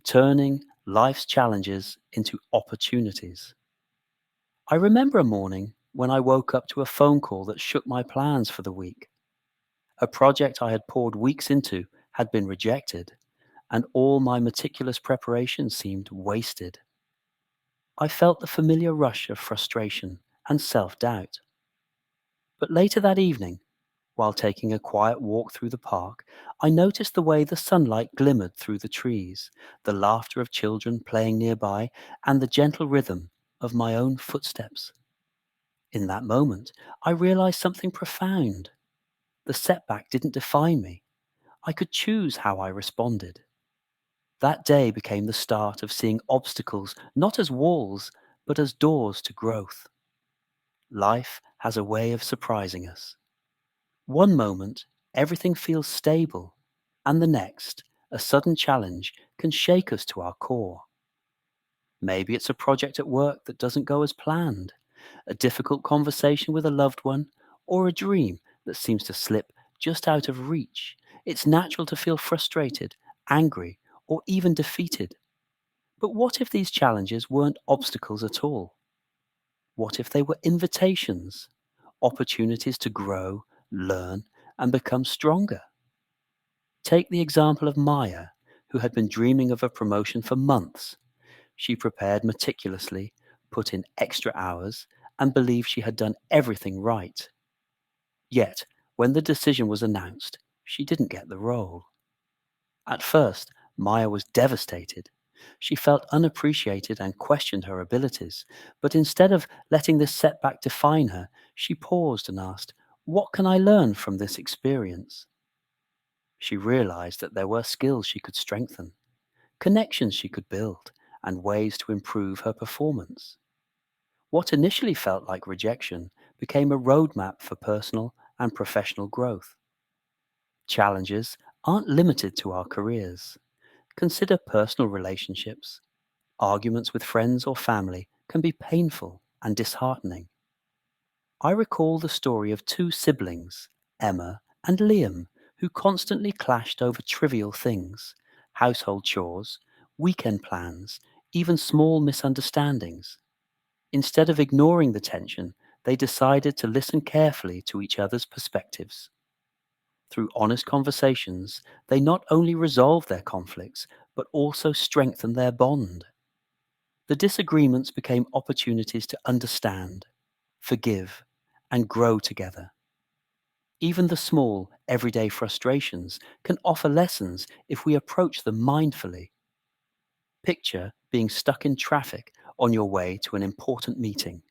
turning life's challenges into opportunities. I remember a morning when I woke up to a phone call that shook my plans for the week. A project I had poured weeks into had been rejected, and all my meticulous preparation seemed wasted. I felt the familiar rush of frustration and self doubt. But later that evening, while taking a quiet walk through the park, I noticed the way the sunlight glimmered through the trees, the laughter of children playing nearby, and the gentle rhythm of my own footsteps. In that moment, I realized something profound. The setback didn't define me. I could choose how I responded. That day became the start of seeing obstacles not as walls, but as doors to growth. Life has a way of surprising us. One moment, everything feels stable, and the next, a sudden challenge can shake us to our core. Maybe it's a project at work that doesn't go as planned, a difficult conversation with a loved one, or a dream that seems to slip just out of reach. It's natural to feel frustrated, angry, or even defeated. But what if these challenges weren't obstacles at all? What if they were invitations, opportunities to grow, learn, and become stronger? Take the example of Maya, who had been dreaming of a promotion for months. She prepared meticulously, put in extra hours, and believed she had done everything right. Yet, when the decision was announced, she didn't get the role. At first, Maya was devastated. She felt unappreciated and questioned her abilities, but instead of letting this setback define her, she paused and asked, "What can I learn from this experience?" She realized that there were skills she could strengthen, connections she could build, and ways to improve her performance. What initially felt like rejection became a roadmap for personal and professional growth. Challenges aren't limited to our careers. Consider personal relationships. Arguments with friends or family can be painful and disheartening. I recall the story of two siblings, Emma and Liam, who constantly clashed over trivial things, household chores, weekend plans, even small misunderstandings. Instead of ignoring the tension, they decided to listen carefully to each other's perspectives. Through honest conversations, they not only resolved their conflicts, but also strengthened their bond. The disagreements became opportunities to understand, forgive, and grow together. Even the small, everyday frustrations can offer lessons if we approach them mindfully. Picture being stuck in traffic on your way to an important meeting.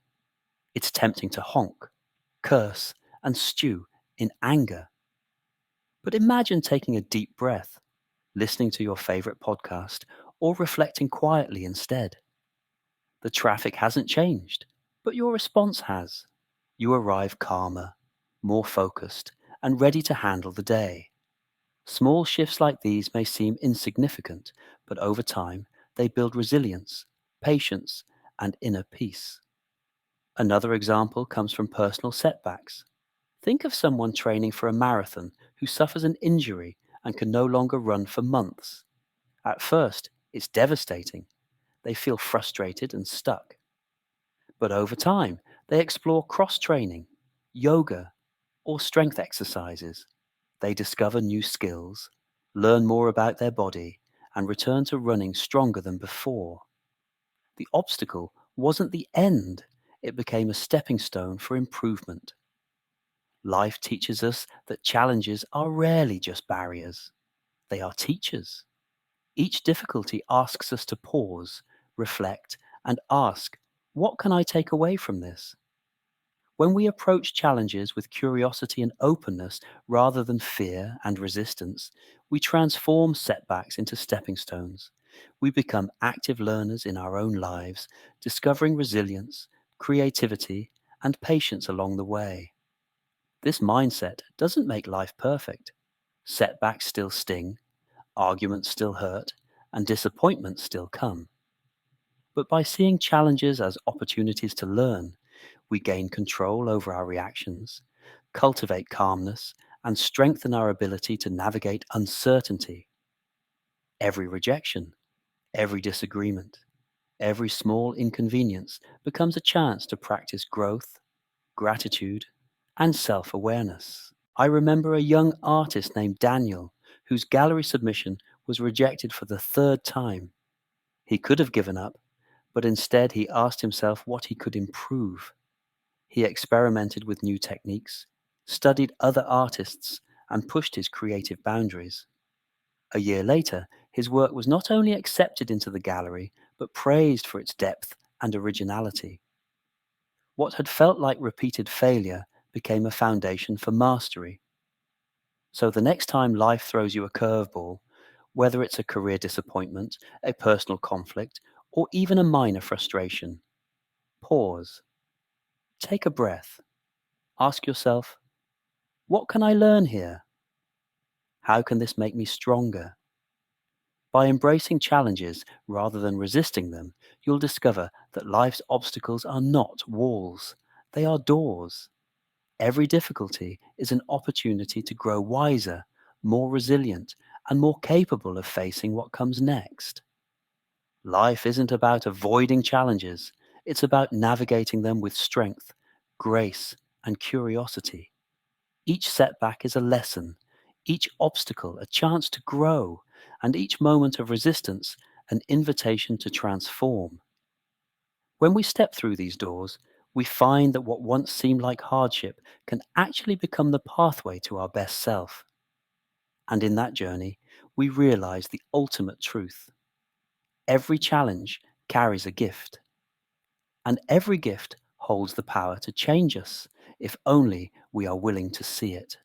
It's tempting to honk, curse, and stew in anger. But imagine taking a deep breath, listening to your favorite podcast, or reflecting quietly instead. The traffic hasn't changed, but your response has. You arrive calmer, more focused, and ready to handle the day. Small shifts like these may seem insignificant, but over time, they build resilience, patience, and inner peace. Another example comes from personal setbacks. Think of someone training for a marathon who suffers an injury and can no longer run for months. At first, it's devastating. They feel frustrated and stuck. But over time, they explore cross training, yoga, or strength exercises. They discover new skills, learn more about their body, and return to running stronger than before. The obstacle wasn't the end, it became a stepping stone for improvement. Life teaches us that challenges are rarely just barriers, they are teachers. Each difficulty asks us to pause, reflect, and ask, what can I take away from this? When we approach challenges with curiosity and openness rather than fear and resistance, we transform setbacks into stepping stones. We become active learners in our own lives, discovering resilience, creativity, and patience along the way. This mindset doesn't make life perfect. Setbacks still sting, arguments still hurt, and disappointments still come. But by seeing challenges as opportunities to learn, we gain control over our reactions, cultivate calmness, and strengthen our ability to navigate uncertainty. Every rejection, Every disagreement, every small inconvenience becomes a chance to practice growth, gratitude, and self awareness. I remember a young artist named Daniel whose gallery submission was rejected for the third time. He could have given up, but instead he asked himself what he could improve. He experimented with new techniques, studied other artists, and pushed his creative boundaries. A year later, his work was not only accepted into the gallery, but praised for its depth and originality. What had felt like repeated failure became a foundation for mastery. So the next time life throws you a curveball, whether it's a career disappointment, a personal conflict, or even a minor frustration, pause, take a breath, ask yourself, what can I learn here? How can this make me stronger? By embracing challenges rather than resisting them, you'll discover that life's obstacles are not walls, they are doors. Every difficulty is an opportunity to grow wiser, more resilient, and more capable of facing what comes next. Life isn't about avoiding challenges, it's about navigating them with strength, grace, and curiosity. Each setback is a lesson, each obstacle a chance to grow, and each moment of resistance an invitation to transform. When we step through these doors, we find that what once seemed like hardship can actually become the pathway to our best self. And in that journey, we realize the ultimate truth. Every challenge carries a gift, and every gift holds the power to change us if only we are willing to see it.